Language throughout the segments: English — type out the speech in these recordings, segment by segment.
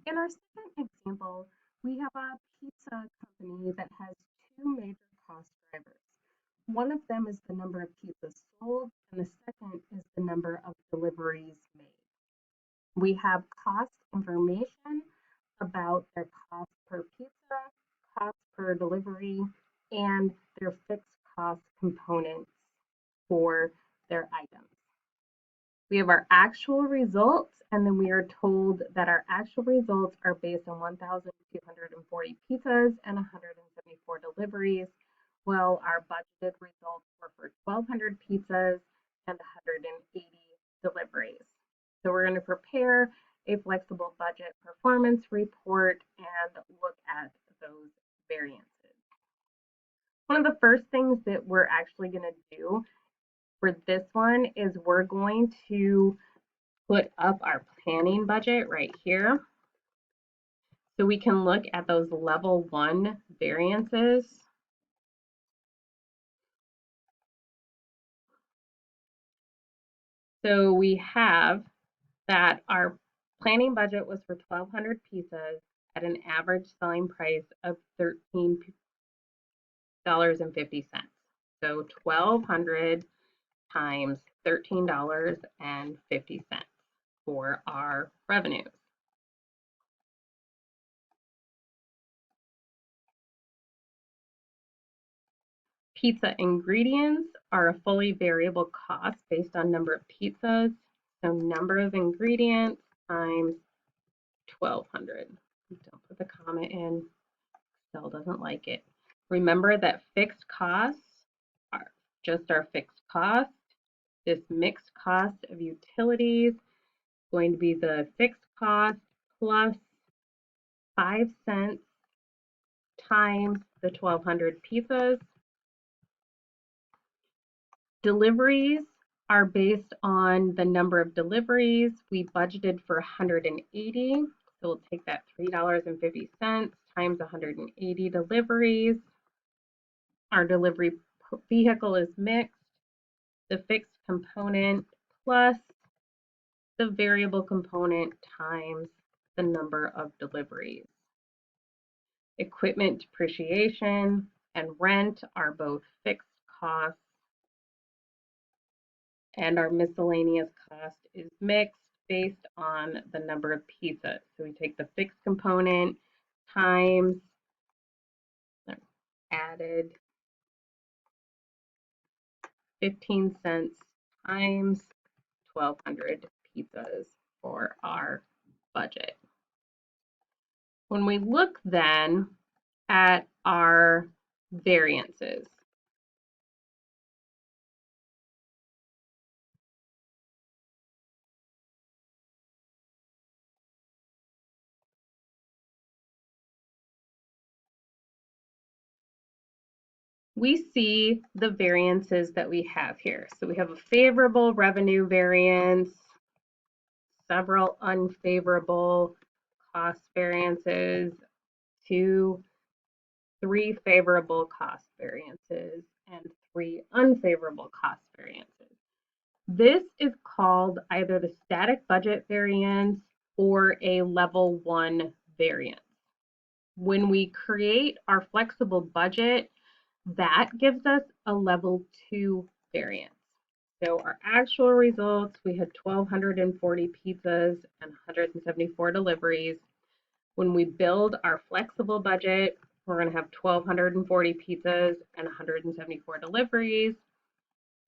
In our second example, we have a pizza company that has two major cost drivers. One of them is the number of pizzas sold, and the second is the number of deliveries made. We have cost information about their cost per pizza, cost per delivery, and their fixed cost components for their items. We have our actual results, and then we are told that our actual results are based on 1,240 pizzas and 174 deliveries, while our budgeted results were for 1,200 pizzas and 180 deliveries. So we're going to prepare a flexible budget performance report and look at those variances. One of the first things that we're actually going to do for this one is we're going to put up our planning budget right here so we can look at those level 1 variances. So we have that our planning budget was for 1,200 pizzas at an average selling price of $13.50. So 1,200 times $13.50 for our revenues. Pizza ingredients are a fully variable cost based on number of pizzas. So number of ingredients times 1,200. Don't put the comma in. Excel doesn't like it. Remember that fixed costs are just our fixed cost. This mixed cost of utilities is going to be the fixed cost plus 5 cents times the 1,200 pizzas. Deliveries are based on the number of deliveries. We budgeted for 180, so we'll take that $3.50 times 180 deliveries. Our delivery vehicle is mixed, the fixed component plus the variable component times the number of deliveries. Equipment depreciation and rent are both fixed costs, and our miscellaneous cost is mixed based on the number of pizzas. So we take the fixed component times added 15 cents times 1,200 pizzas for our budget. When we look then at our variances, we see the variances that we have here. So we have a favorable revenue variance, several unfavorable cost variances, 2, 3 favorable cost variances, and 3 unfavorable cost variances. This is called either the static budget variance or a level 1 variance. When we create our flexible budget, that gives us a level 2 variance. So our actual results, we had 1,240 pizzas and 174 deliveries. When we build our flexible budget, we're going to have 1,240 pizzas and 174 deliveries.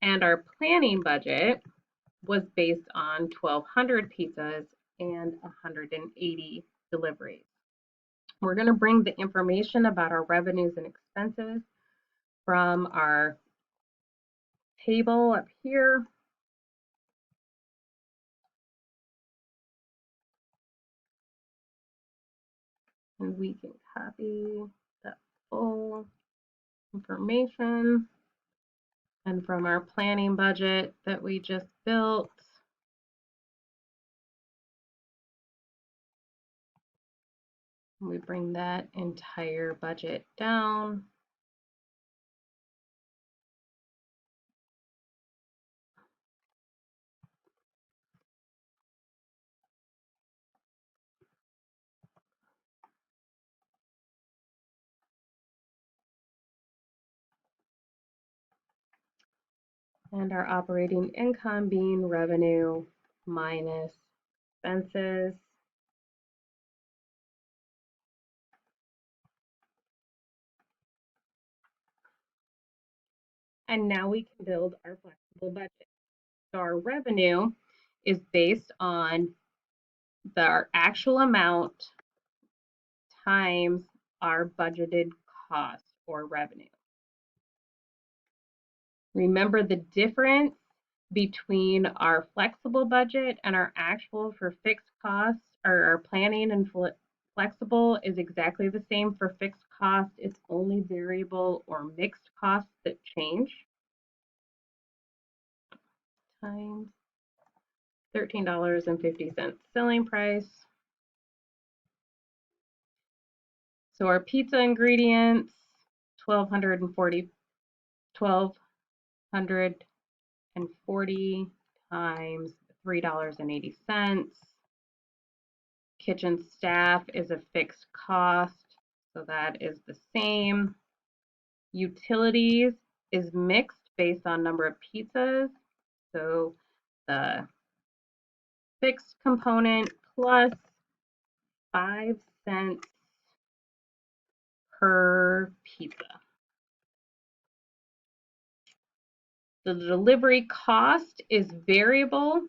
And our planning budget was based on 1,200 pizzas and 180 deliveries. We're going to bring the information about our revenues and expenses from our table up here. And we can copy the full information. And from our planning budget that we just built, we bring that entire budget down. and our operating income being revenue minus expenses. And now we can build our flexible budget. So our revenue is based on our actual amount times our budgeted cost or revenue. Remember the difference between our flexible budget and our actual for fixed costs, or our planning and flexible is exactly the same for fixed cost. It's only variable or mixed costs that change. Times $13.50 selling price. So our pizza ingredients, 1,240 times $3.80. Kitchen staff is a fixed cost, so that is the same. Utilities is mixed based on number of pizzas, so the fixed component plus 5 cents per pizza. The delivery cost is variable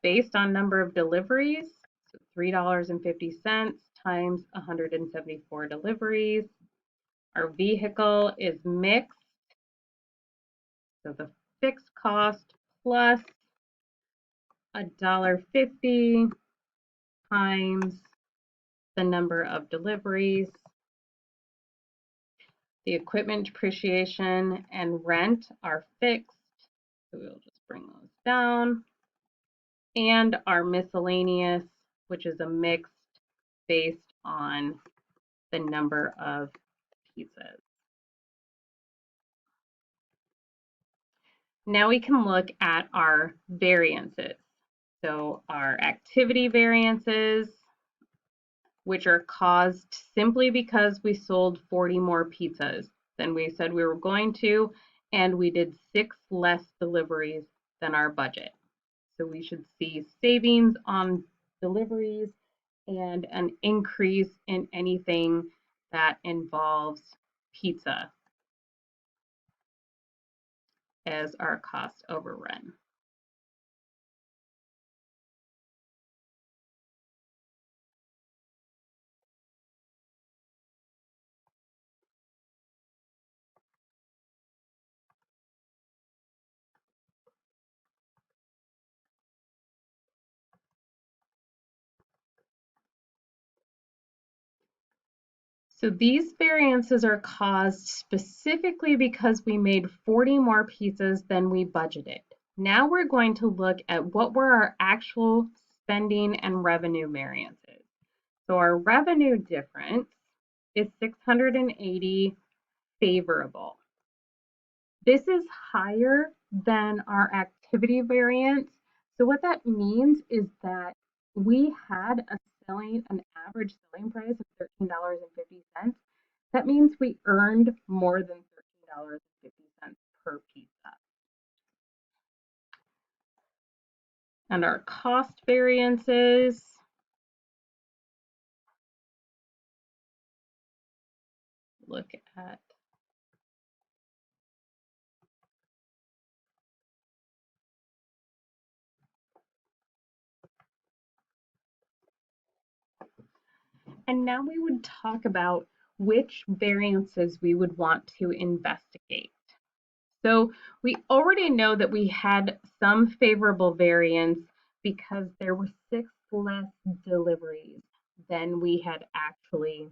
based on number of deliveries, so $3.50 times 174 deliveries. Our vehicle is mixed, so the fixed cost plus $1.50 times the number of deliveries. The equipment depreciation and rent are fixed, so we'll just bring those down. And our miscellaneous, which is a mixed based on the number of pizzas. Now we can look at our variances. So our activity variances, which are caused simply because we sold 40 more pizzas than we said we were going to, and we did 6 less deliveries than our budget. So we should see savings on deliveries and an increase in anything that involves pizza as our cost overrun. So these variances are caused specifically because we made 40 more pizzas than we budgeted. Now we're going to look at what were our actual spending and revenue variances. So our revenue difference is 680 favorable. This is higher than our activity variance. So what that means is that we had an average selling price of $13.50. That means we earned more than $13.50 per pizza. And our cost variances, look at and now we would talk about which variances we would want to investigate. So we already know that we had some favorable variance because there were 6 less deliveries than we had actually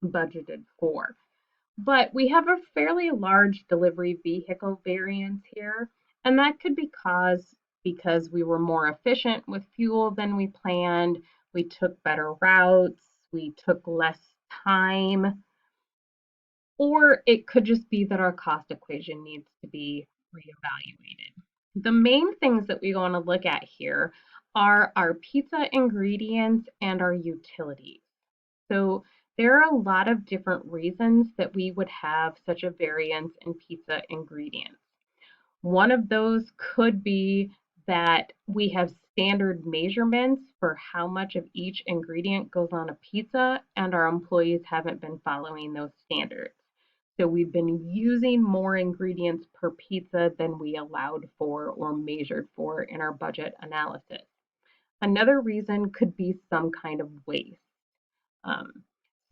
budgeted for. But we have a fairly large delivery vehicle variance here, and that could be caused because we were more efficient with fuel than we planned, we took better routes, we took less time, or it could just be that our cost equation needs to be reevaluated. The main things that we want to look at here are our pizza ingredients and our utilities. So there are a lot of different reasons that we would have such a variance in pizza ingredients. One of those could be that we have standard measurements for how much of each ingredient goes on a pizza, and our employees haven't been following those standards. So we've been using more ingredients per pizza than we allowed for or measured for in our budget analysis. Another reason could be some kind of waste. Um,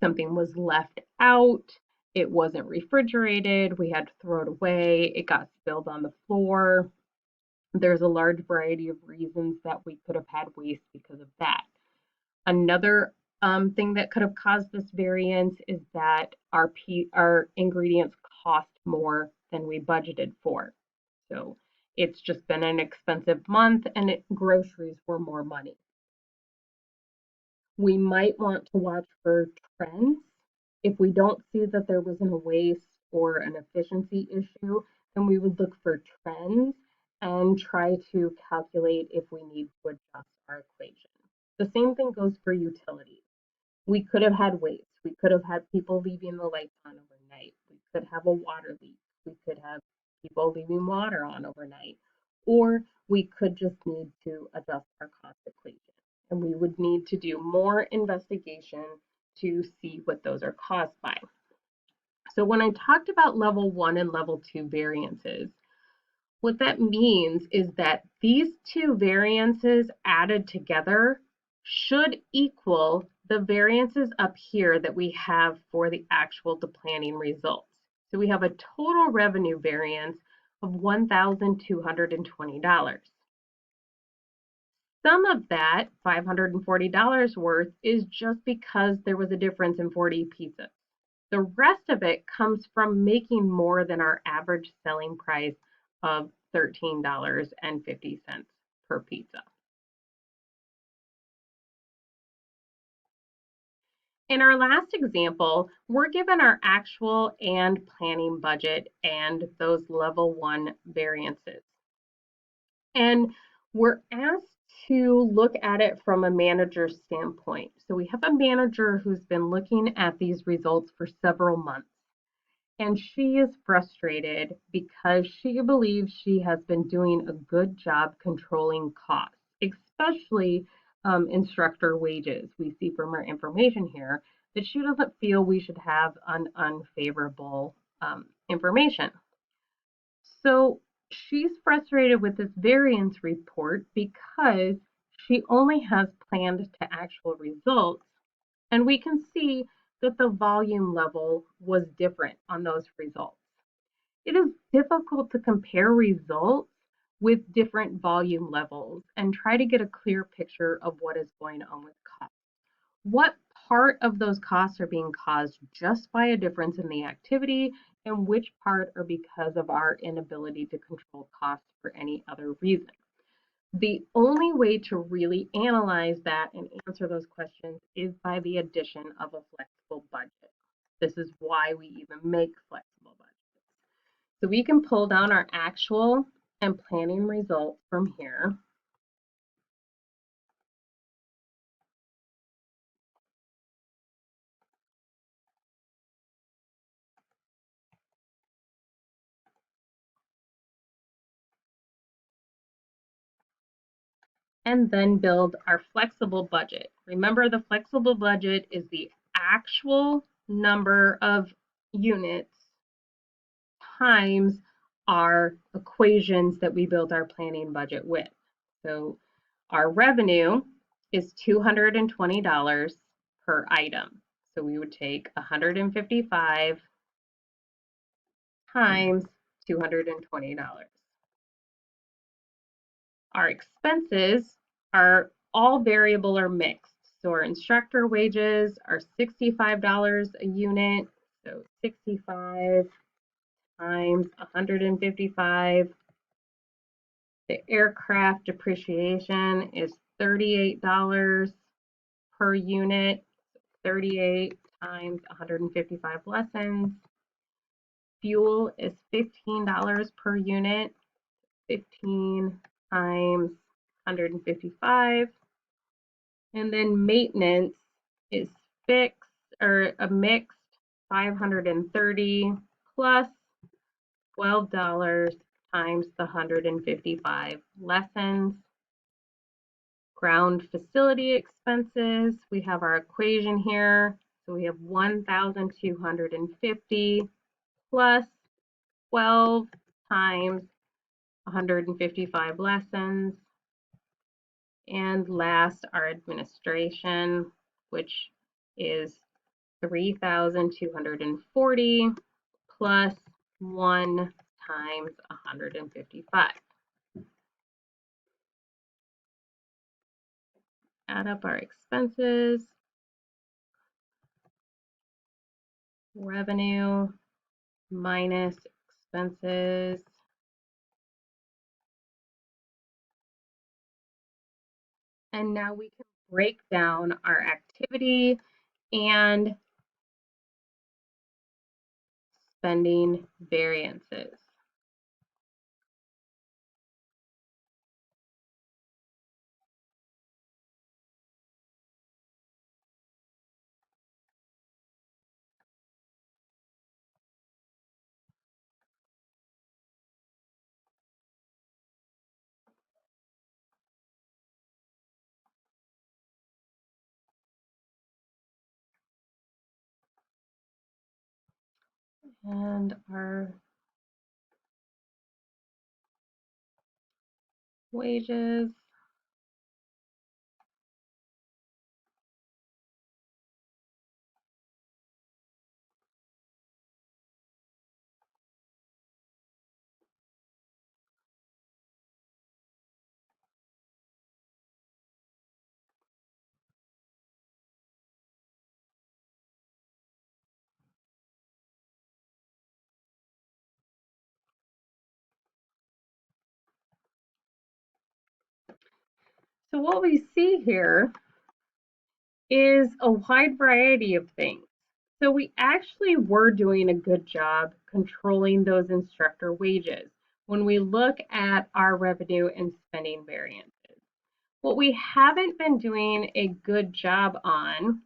Something was left out, it wasn't refrigerated, we had to throw it away, it got spilled on the floor. There's a large variety of reasons that we could have had waste because of that. Another thing that could have caused this variance is that our ingredients cost more than we budgeted for. So it's just been an expensive month and groceries were more money. We might want to watch for trends. If we don't see that there was a waste or an efficiency issue, then we would look for trends and try to calculate if we need to adjust our equation. The same thing goes for utilities. We could have had waste. We could have had people leaving the lights on overnight. We could have a water leak. We could have people leaving water on overnight. Or we could just need to adjust our cost equation. And we would need to do more investigation to see what those are caused by. So when I talked about level 1 and level 2 variances, what that means is that these two variances added together should equal the variances up here that we have for the actual planning results. So we have a total revenue variance of $1,220. Some of that, $540 worth, is just because there was a difference in 40 pizzas. The rest of it comes from making more than our average selling price of $13.50 per pizza. In our last example, we're given our actual and planning budget and those level 1 variances. And we're asked to look at it from a manager's standpoint. So we have a manager who's been looking at these results for several months. And she is frustrated because she believes she has been doing a good job controlling costs, especially instructor wages. We see from our information here that she doesn't feel we should have an unfavorable information. So she's frustrated with this variance report because she only has planned to actual results, and we can see that the volume level was different on those results. It is difficult to compare results with different volume levels and try to get a clear picture of what is going on with costs. What part of those costs are being caused just by a difference in the activity, and which part are because of our inability to control costs for any other reason? The only way to really analyze that and answer those questions is by the addition of a flexible budget. This is why we even make flexible budgets. So we can pull down our actual and planning results from here. And then build our flexible budget. Remember, the flexible budget is the actual number of units times our equations that we built our planning budget with. So our revenue is $220 per item. So we would take 155 times $220. Our expenses are all variable or mixed. So our instructor wages are $65 a unit. So 65 times 155. The aircraft depreciation is $38 per unit. 38 times 155 lessons. Fuel is $15 per unit. 15 times 155. And then maintenance is fixed or a mixed 530 plus $12 times the 155 lessons. Ground facility expenses, we have our equation here. So we have 1,250 plus 12 times 155 lessons. And last, our administration, which is 3,240 plus 1 times 155. Add up our expenses, revenue minus expenses. And now we can break down our activity and spending variances. And our wages. So what we see here is a wide variety of things. So we actually were doing a good job controlling those instructor wages when we look at our revenue and spending variances. What we haven't been doing a good job on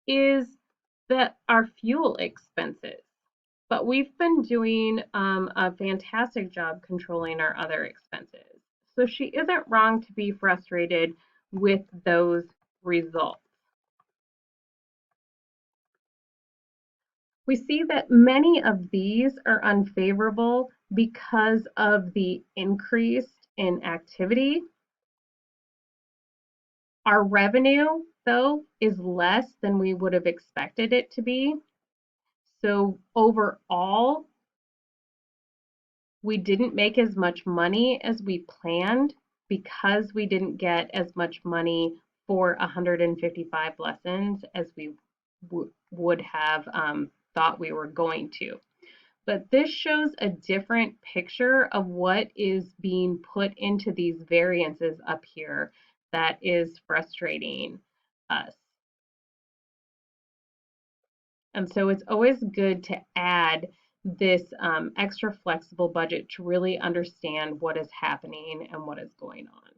is our fuel expenses. But we've been doing a fantastic job controlling our other expenses. So she isn't wrong to be frustrated with those results. We see that many of these are unfavorable because of the increase in activity. Our revenue, though, is less than we would have expected it to be. So overall, we didn't make as much money as we planned because we didn't get as much money for 155 lessons as we would have thought we were going to. But this shows a different picture of what is being put into these variances up here that is frustrating us. And so it's always good to add this extra flexible budget to really understand what is happening and what is going on.